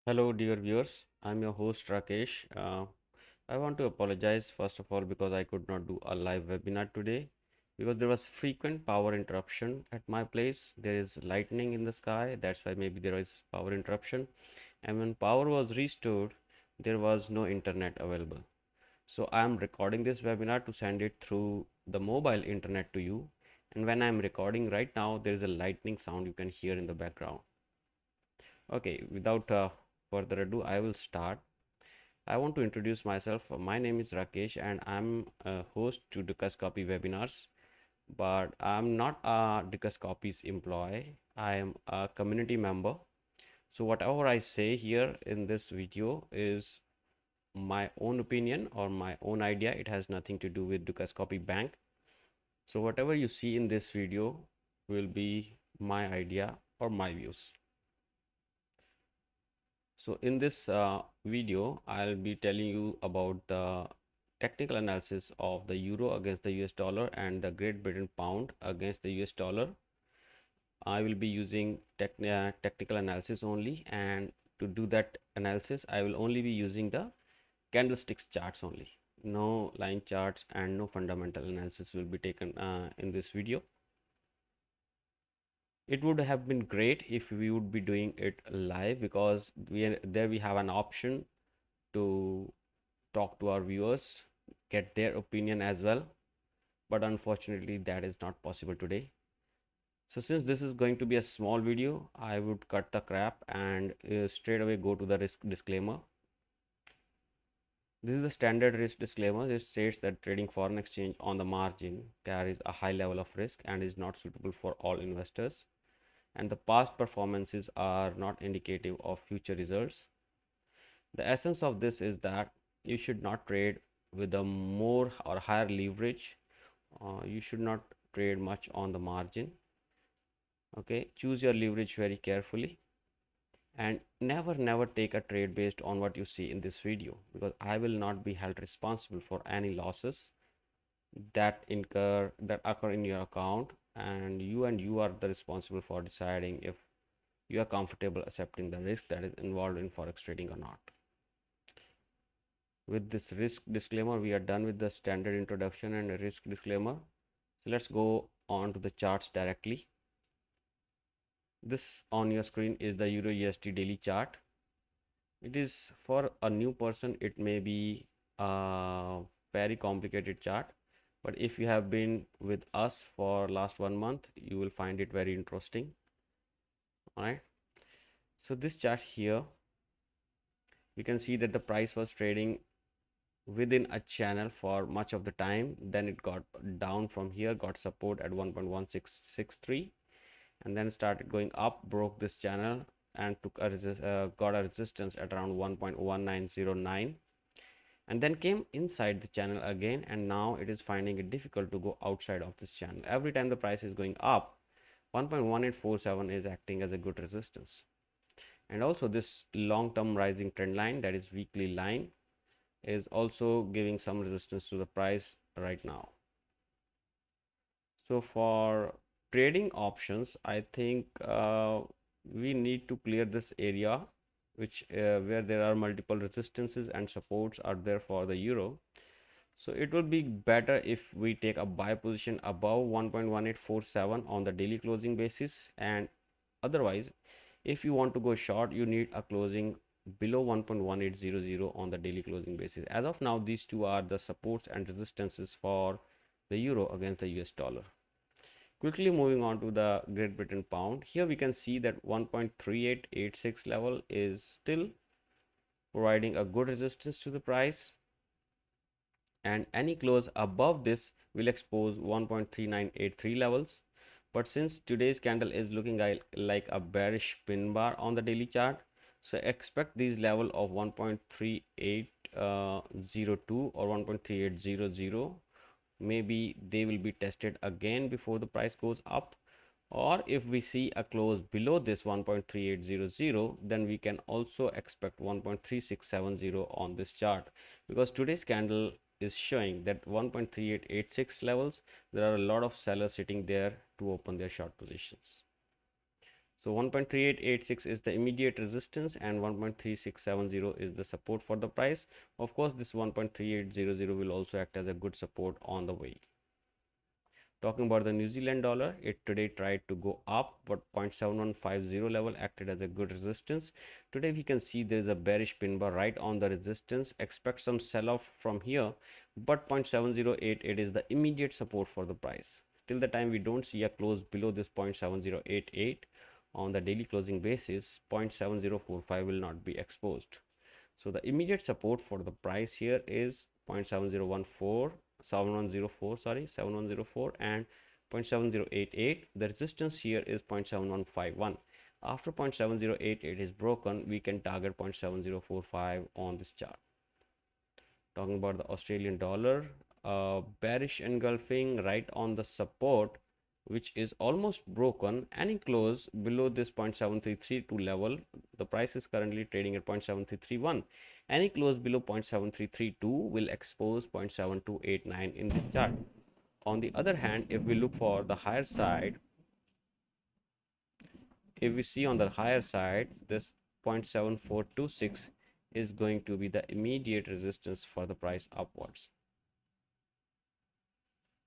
Hello, dear viewers. I'm your host Rakesh. I want to apologize first of all because I could not do a live webinar today because there was frequent power interruption at my place. There is lightning in the sky. That's why maybe there is power interruption. And when power was restored, there was no internet available. So I'm recording this webinar to send it through the mobile internet to you. And when I'm recording right now, there is a lightning sound you can hear in the background. Okay, without further ado, I will start. I want to introduce myself. My name is Rakesh and I'm a host to Discuss Copy webinars, but I'm not a Discuss Copy's employee. I am a community member. So whatever I say here in this video is my own opinion or my own idea. It has nothing to do with Discuss Copy Bank. So whatever you see in this video will be my idea or my views. So in this video, I'll be telling you about the technical analysis of the euro against the US dollar and the Great Britain pound against the US dollar. I will be using technical analysis only, and to do that analysis, I will only be using the candlesticks charts only. No line charts and no fundamental analysis will be taken in this video. It would have been great if we would be doing it live because we have an option to talk to our viewers, get their opinion as well, but unfortunately that is not possible today. So since this is going to be a small video, I would cut the crap and straight away go to the risk disclaimer. This is the standard risk disclaimer. It states that trading foreign exchange on the margin carries a high level of risk and is not suitable for all investors, and the past performances are not indicative of future results. The essence of this is that you should not trade with a more or higher leverage. You should not trade much on the margin. Okay, choose your leverage very carefully and never take a trade based on what you see in this video, because I will not be held responsible for any losses that occur in your account, and you are the responsible for deciding if you are comfortable accepting the risk that is involved in forex trading or not. With this risk disclaimer, we are done with the standard introduction and risk disclaimer. So let's go on to the charts directly. This on your screen is the Euro USD daily chart. It is, for a new person, it may be a very complicated chart, but if you have been with us for last 1 month, you will find it very interesting. All right. So this chart here, you can see that the price was trading within a channel for much of the time. Then it got down from here, got support at 1.1663, and then started going up, broke this channel and got a resistance at around 1.1909, and then came inside the channel again, and now it is finding it difficult to go outside of this channel. Every time the price is going up, 1.1847 is acting as a good resistance. And also this long-term rising trend line, that is weekly line, is also giving some resistance to the price right now. So for trading options, I think we need to clear this area which where there are multiple resistances and supports are there for the euro. So it will be better if we take a buy position above 1.1847 on the daily closing basis, and otherwise if you want to go short, you need a closing below 1.1800 on the daily closing basis. As of now, these two are the supports and resistances for the euro against the US dollar. Quickly moving on to the Great Britain pound, here we can see that 1.3886 level is still providing a good resistance to the price, and any close above this will expose 1.3983 levels. But since today's candle is looking like a bearish pin bar on the daily chart, so expect these level of 1.3802 or 1.3800. Maybe they will be tested again before the price goes up, or if we see a close below this 1.3800, then we can also expect 1.3670 on this chart, because today's candle is showing that 1.3886 levels, there are a lot of sellers sitting there to open their short positions. So 1.3886 is the immediate resistance and 1.3670 is the support for the price. Of course, this 1.3800 will also act as a good support on the way. Talking about the New Zealand dollar, it today tried to go up, but 0.7150 level acted as a good resistance. Today we can see there is a bearish pin bar right on the resistance. Expect some sell off from here, but 0.7088 is the immediate support for the price. Till the time we don't see a close below this 0.7088 on the daily closing basis, 0.7045 will not be exposed. So the immediate support for the price here is 0.7014 7104 and 0.7088. The resistance here is 0.7151. After 0.7088 is broken, we can target 0.7045 on this chart. Talking about the Australian dollar, bearish engulfing right on the support, which is almost broken. Any close below this 0.7332 level, the price is currently trading at 0.7331. Any close below 0.7332 will expose 0.7289 in this chart. On the other hand, if we look for the higher side, if we see on the higher side, this 0.7426 is going to be the immediate resistance for the price upwards.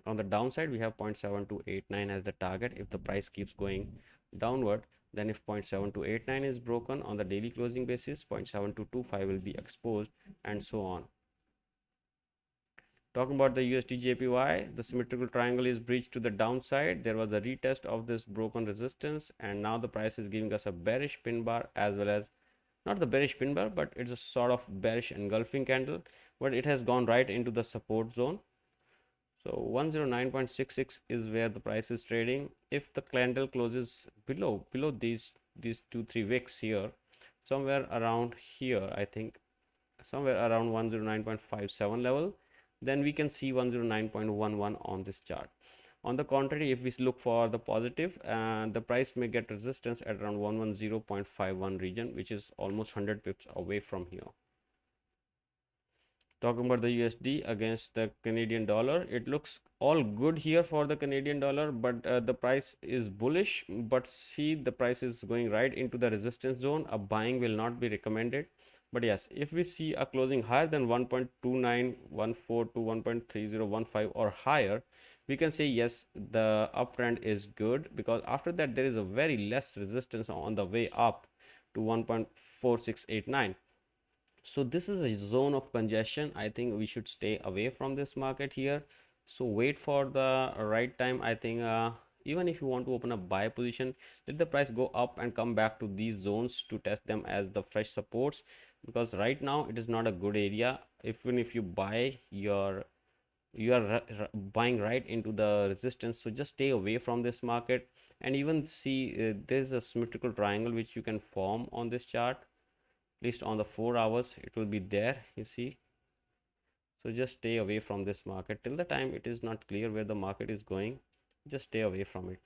On the downside, we have 0.7289 as the target. If the price keeps going downward, then if 0.7289 is broken on the daily closing basis, 0.7225 will be exposed, and so on. Talking about the USD Jpy, the symmetrical triangle is breached to the downside. There was a retest of this broken resistance, and now the price is giving us a bearish pin bar, as well as not the bearish pin bar, but it's a sort of bearish engulfing candle, but it has gone right into the support zone. So 109.66 is where the price is trading. If the candle closes below these 2-3 wicks here, somewhere around here, I think somewhere around 109.57 level, then we can see 109.11 on this chart. On the contrary, if we look for the positive, the price may get resistance at around 110.51 region, which is almost 100 pips away from here. Talking about the USD against the Canadian dollar, it looks all good here for the Canadian dollar, but the price is bullish. But see, the price is going right into the resistance zone. A buying will not be recommended. But yes, if we see a closing higher than 1.2914 to 1.3015 or higher, we can say yes, the uptrend is good, because after that there is a very less resistance on the way up to 1.4689. So this is a zone of congestion. I think we should stay away from this market here. So wait for the right time. I think even if you want to open a buy position, let the price go up and come back to these zones to test them as the fresh supports, because right now it is not a good area. Even if you buy, you are buying right into the resistance. So just stay away from this market. And even see there's a symmetrical triangle which you can form on this chart. At least on the 4 hours it will be there, you see. So just stay away from this market till the time it is not clear where the market is going. Just stay away from it.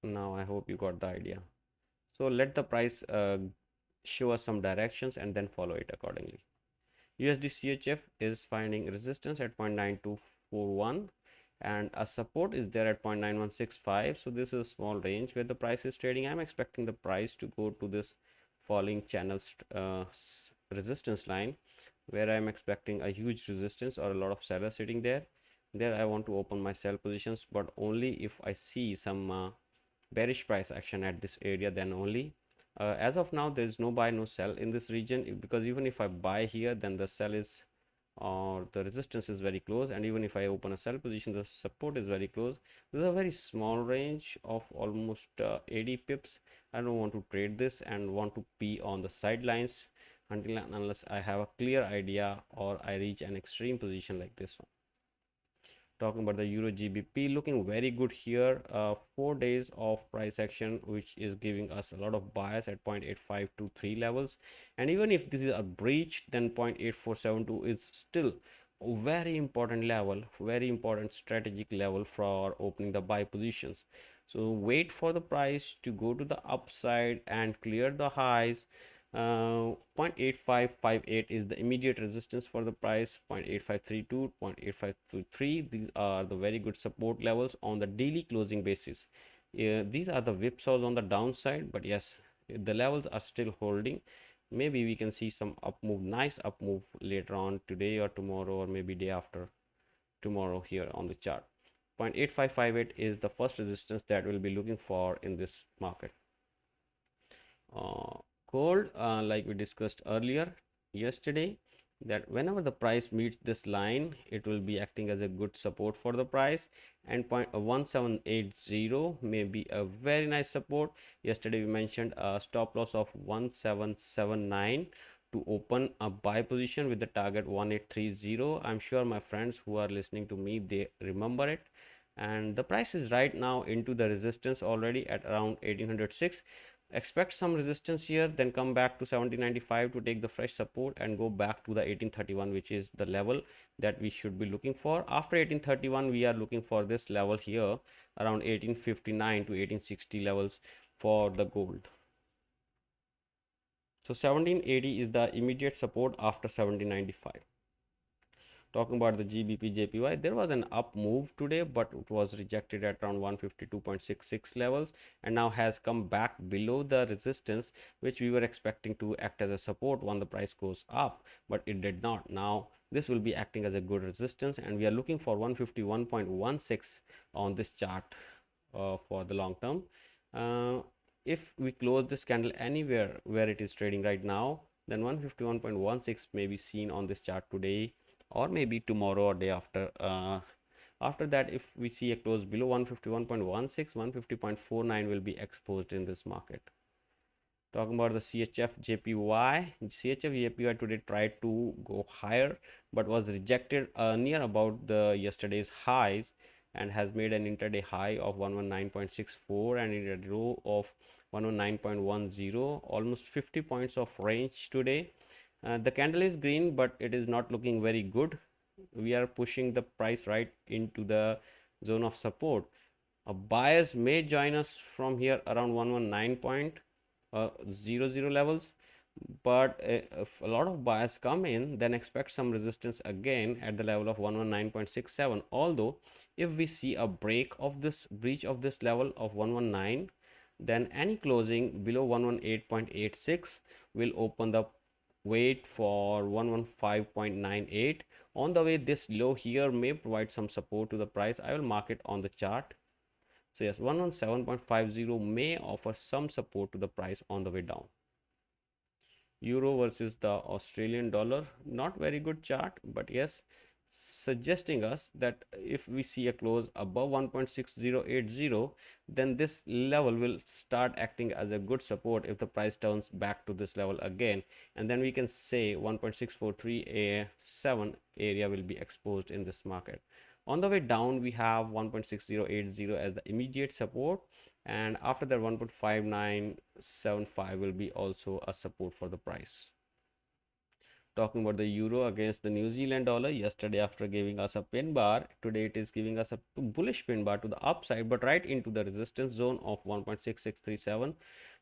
Now I hope you got the idea. So let the price show us some directions and then follow it accordingly. USD CHF is finding resistance at 0.9241 and a support is there at 0.9165. so this is a small range where the price is trading. I'm expecting the price to go to this falling channel resistance line, where I'm expecting a huge resistance or a lot of sellers sitting there. I want to open my sell positions, but only if I see some bearish price action at this area, then only. As of now, there is no buy, no sell in this region, because even if I buy here, then the sell is, or the resistance is very close, and even if I open a sell position, the support is very close. This is a very small range of almost 80 pips. I don't want to trade this and want to be on the sidelines until and unless I have a clear idea or I reach an extreme position like this one. Talking about the Euro GBP, looking very good here. 4 days of price action, which is giving us a lot of bias at 0.8523 levels. And even if this is a breach, then 0.8472 is still a very important level, very important strategic level for opening the buy positions. So wait for the price to go to the upside and clear the highs. 0.8558 is the immediate resistance for the price, 0.8532, 0.8523. These are the very good support levels on the daily closing basis. These are the whipsaws on the downside, but yes, the levels are still holding. Maybe we can see some up move, nice up move later on today or tomorrow, or maybe day after tomorrow here on the chart. 0.8558 is the first resistance that we'll be looking for in this market. Gold, like we discussed earlier yesterday, that whenever the price meets this line, it will be acting as a good support for the price, and 0.1780 may be a very nice support. Yesterday we mentioned a stop loss of 1779 to open a buy position with the target 1830. I'm sure my friends who are listening to me, they remember it. And the price is right now into the resistance already at around 1806. Expect some resistance here, then come back to 1795 to take the fresh support and go back to the 1831, which is the level that we should be looking for. After 1831, we are looking for this level here around 1859 to 1860 levels for the gold. So 1780 is the immediate support after 1795. Talking about the Gbp Jpy, there was an up move today, but it was rejected at around 152.66 levels and now has come back below the resistance, which we were expecting to act as a support when the price goes up, but it did not. Now this will be acting as a good resistance, and we are looking for 151.16 on this chart for the long term. If we close this candle anywhere where it is trading right now, then 151.16 may be seen on this chart today, or maybe tomorrow or day after. After that, if we see a close below 151.16, 150.49 will be exposed in this market. Talking about the CHF Jpy, CHF Jpy today tried to go higher but was rejected near about the yesterday's highs, and has made an intraday high of 119.64 and in a low of 119.10, almost 50 points of range today. The candle is green, but it is not looking very good. We are pushing the price right into the zone of support. Buyers may join us from here around 119.00 levels, but if a lot of buyers come in, then expect some resistance again at the level of 119.67. Although if we see a break of this breach of this level of 119, then any closing below 118.86 will open the wait for 115.98. On the way, this low here may provide some support to the price. I will mark it on the chart. So yes, 117.50 may offer some support to the price on the way down. Euro versus the Australian dollar, not very good chart, but yes, suggesting us that if we see a close above 1.6080, then this level will start acting as a good support if the price turns back to this level again, and then we can say 1.64387 area will be exposed in this market. On the way down, we have 1.6080 as the immediate support, and after that 1.5975 will be also a support for the price. Talking about the euro against the New Zealand dollar, yesterday after giving us a pin bar, today it is giving us a bullish pin bar to the upside, but right into the resistance zone of 1.6637.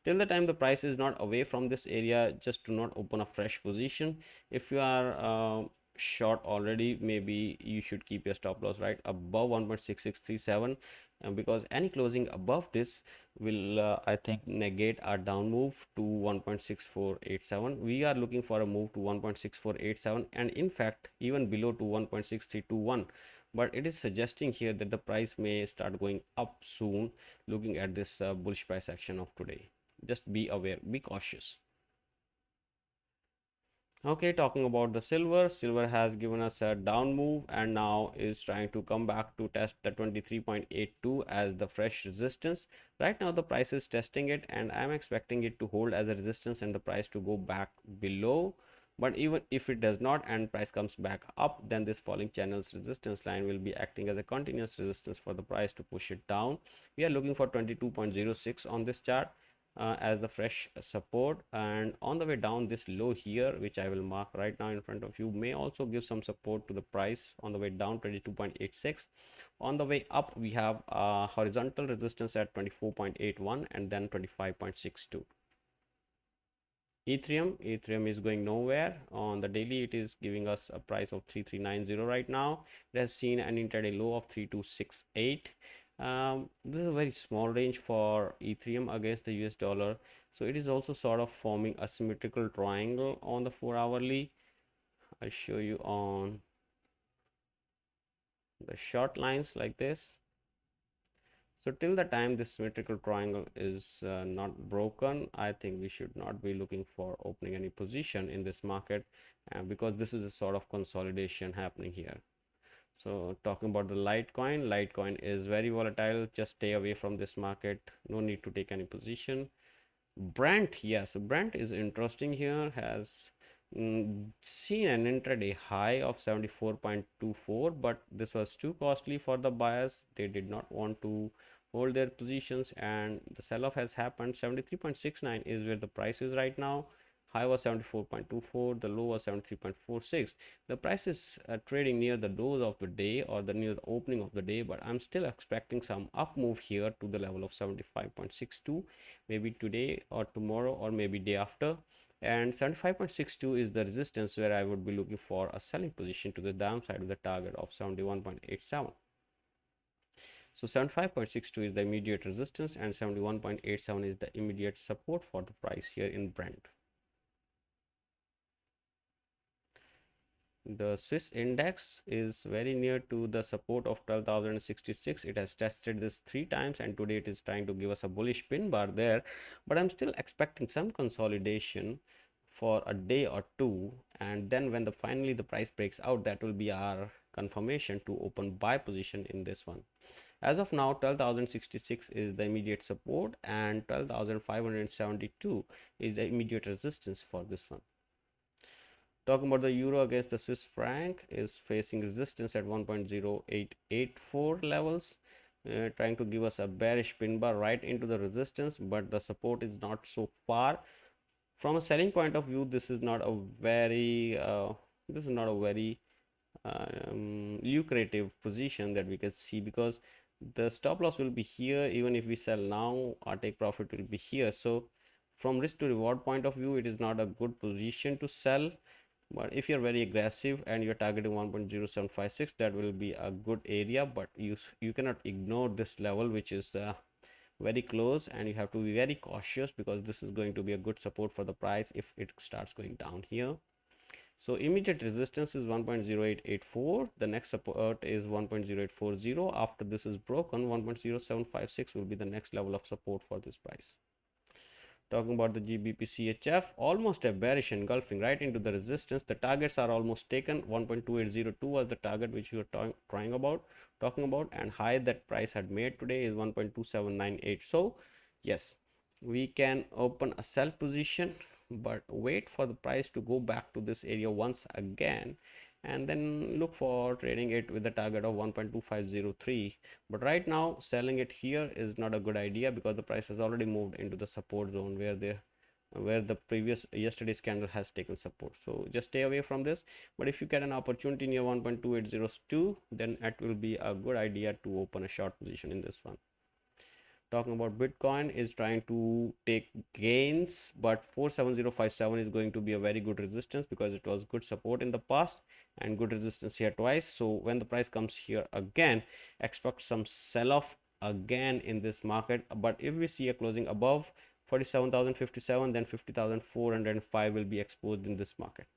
Till the time the price is not away from this area, just do not open a fresh position. If you are short already, maybe you should keep your stop loss right above 1.6637, because any closing above this will I think negate our down move to 1.6487. We are looking for a move to 1.6487, and in fact even below to 1.6321, but it is suggesting here that the price may start going up soon, looking at this bullish price action of today. Just be aware, be cautious. Okay, talking about the silver has given us a down move and now is trying to come back to test the 23.82 as the fresh resistance. Right now the price is testing it, and I'm expecting it to hold as a resistance and the price to go back below. But even if it does not and price comes back up, then this falling channel's resistance line will be acting as a continuous resistance for the price to push it down. We are looking for 22.06 on this chart as the fresh support, and on the way down, this low here, which I will mark right now in front of you, may also give some support to the price on the way down, 22.86. On the way up, we have horizontal resistance at 24.81 and then 25.62. Ethereum is going nowhere. On the daily, it is giving us a price of 3390 right now. It has seen an intraday low of 3268. This is a very small range for Ethereum against the US dollar. So it is also sort of forming a symmetrical triangle on the 4-hourly. I'll show you on the short lines like this. So till the time this symmetrical triangle is not broken, I think we should not be looking for opening any position in this market, because this is a sort of consolidation happening here. So talking about the Litecoin is very volatile. Just stay away from this market. No need to take any position. Brent, yes, Brent is interesting here. Has seen an intraday high of 74.24, but this was too costly for the buyers. They did not want to hold their positions, and the sell-off has happened. 73.69 is where the price is right now. High was 74.24, the low was 73.46. The price is trading near the lows of the day, or near the opening of the day, but I'm still expecting some up move here to the level of 75.62, maybe today or tomorrow or maybe day after. And 75.62 is the resistance where I would be looking for a selling position to the downside with the target of 71.87. So 75.62 is the immediate resistance, and 71.87 is the immediate support for the price here in Brent. The Swiss index is very near to the support of 12,066. It has tested this 3 times, and today it is trying to give us a bullish pin bar there, but I'm still expecting some consolidation for a day or two, and then when finally the price breaks out, that will be our confirmation to open buy position in this one. As of now, 12,066 is the immediate support, and 12,572 is the immediate resistance for this one. Talking about the euro against the Swiss franc, is facing resistance at 1.0884 levels, trying to give us a bearish pin bar right into the resistance, but the support is not so far. From a selling point of view, this is not a very lucrative position that we can see, because the stop loss will be here. Even if we sell now, our take profit will be here. So from risk to reward point of view, it is not a good position to sell. But if you're very aggressive and you're targeting 1.0756, that will be a good area. But you cannot ignore this level, which is very close, and you have to be very cautious, because this is going to be a good support for the price if it starts going down here. So immediate resistance is 1.0884. The next support is 1.0840. After this is broken, 1.0756 will be the next level of support for this price. Talking about the Gbp Chf, almost a bearish engulfing right into the resistance. The targets are almost taken. 1.2802 was the target which we were talking about, and high that price had made today is 1.2798. So yes, we can open a sell position, but wait for the price to go back to this area once again, and then look for trading it with the target of 1.2503. But right now selling it here is not a good idea, because the price has already moved into the support zone where the previous yesterday's candle has taken support. So just stay away from this. But if you get an opportunity near 1.2802, then it will be a good idea to open a short position in this one. Talking about Bitcoin, is trying to take gains, but 47057 is going to be a very good resistance, because it was good support in the past and good resistance here twice. So when the price comes here again, expect some sell-off again in this market. But if we see a closing above 47,057, then 50,405 will be exposed in this market.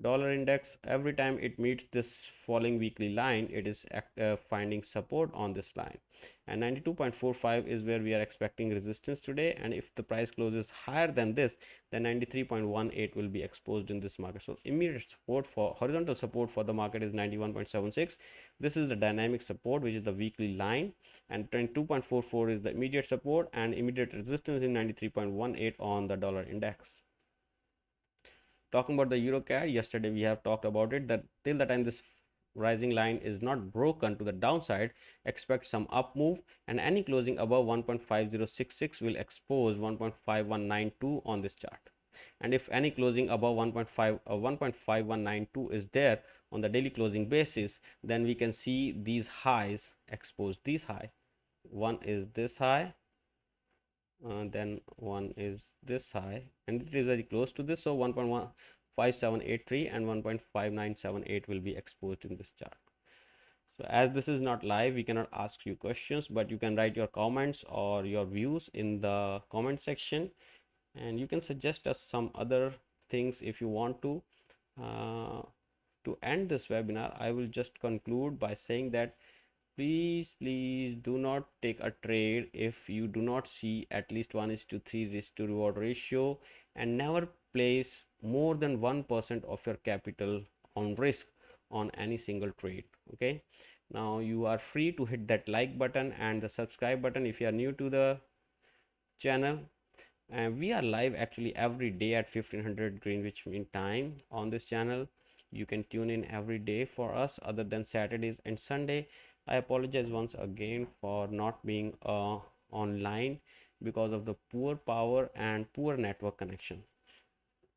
Dollar index, every time it meets this falling weekly line, it is finding support on this line, and 92.45 is where we are expecting resistance today. And if the price closes higher than this, then 93.18 will be exposed in this market. So immediate support, for horizontal support for the market, is 91.76. This is the dynamic support, which is the weekly line, and 22.44 is the immediate support, and immediate resistance is 93.18 on the dollar index. Talking about the Eurocad, yesterday we have talked about it, that till the time this rising line is not broken to the downside, expect some up move, and any closing above 1.5066 will expose 1.5192 on this chart. And if any closing above 1.5192 is there on the daily closing basis, then we can see these highs expose. These high, one is this high, then one is this high, and it is very close to this. So 1.5783 and 1.5978 will be exposed in this chart. So as this is not live, we cannot ask you questions, but you can write your comments or your views in the comment section, and you can suggest us some other things if you want to. To end this webinar, I will just conclude by saying that please do not take a trade if you do not see at least 1:3 risk to reward ratio, and never place more than 1% of your capital on risk on any single trade. Okay, now you are free to hit that like button and the subscribe button if you are new to the channel. And we are live actually every day at 1500 Greenwich Mean Time on this channel. You can tune in every day for us other than Saturdays and Sunday. I apologize once again for not being online because of the poor power and poor network connection.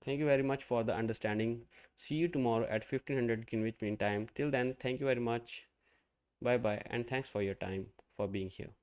Thank you very much for the understanding. See you tomorrow at 1500 Greenwich Mean Time. Till then, thank you very much. Bye bye, and thanks for your time for being here.